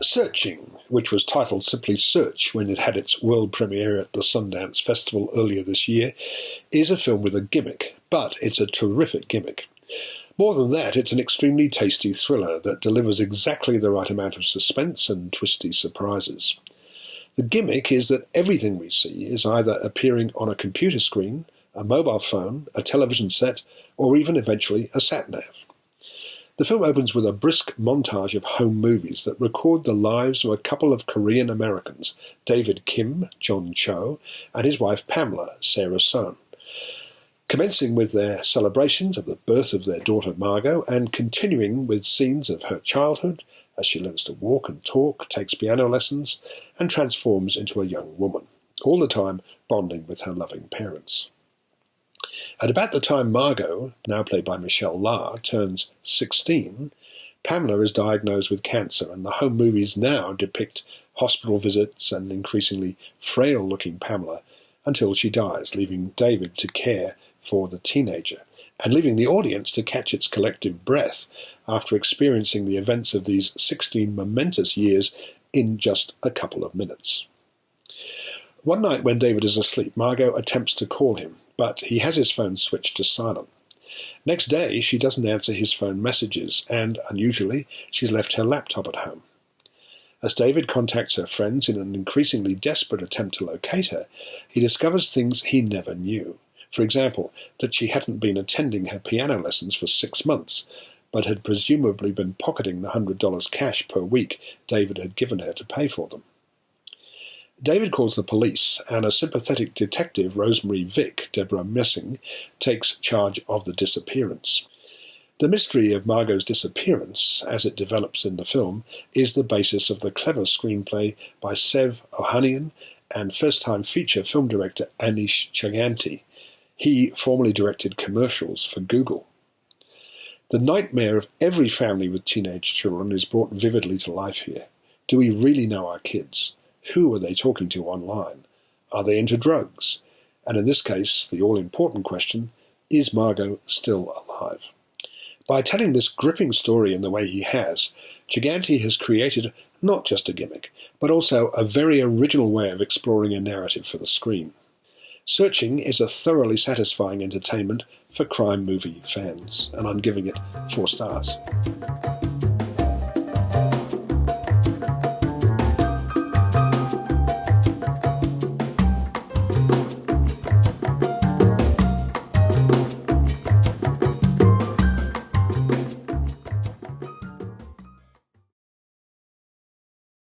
Searching, which was titled simply Search when it had its world premiere at the Sundance Festival earlier this year, is a film with a gimmick, but it's a terrific gimmick. More than that, it's an extremely tasty thriller that delivers exactly the right amount of suspense and twisty surprises. The gimmick is that everything we see is either appearing on a computer screen, a mobile phone, a television set, or even eventually a sat-nav. The film opens with a brisk montage of home movies that record the lives of a couple of Korean Americans, David Kim, John Cho, and his wife Pamela, Sarah Sohn, commencing with their celebrations of the birth of their daughter Margot and continuing with scenes of her childhood as she learns to walk and talk, takes piano lessons, and transforms into a young woman, all the time bonding with her loving parents. At about the time Margot, now played by Michelle La, turns 16, Pamela is diagnosed with cancer, and the home movies now depict hospital visits and increasingly frail-looking Pamela until she dies, leaving David to care for the teenager, and leaving the audience to catch its collective breath after experiencing the events of these 16 momentous years in just a couple of minutes. One night when David is asleep, Margot attempts to call him, but he has his phone switched to silent. Next day, she doesn't answer his phone messages, and, unusually, she's left her laptop at home. As David contacts her friends in an increasingly desperate attempt to locate her, he discovers things he never knew. For example, that she hadn't been attending her piano lessons for 6 months, but had presumably been pocketing the $100 cash per week David had given her to pay for them. David calls the police, and a sympathetic detective, Rosemary Vick, Deborah Messing, takes charge of the disappearance. The mystery of Margot's disappearance, as it develops in the film, is the basis of the clever screenplay by Sev Ohanian and first-time feature film director Anish Chaganty. He formerly directed commercials for Google. The nightmare of every family with teenage children is brought vividly to life here. Do we really know our kids? Who are they talking to online? Are they into drugs? And in this case, the all-important question, is Margot still alive? By telling this gripping story in the way he has, Chaganty has created not just a gimmick, but also a very original way of exploring a narrative for the screen. Searching is a thoroughly satisfying entertainment for crime movie fans, and I'm giving it 4 stars.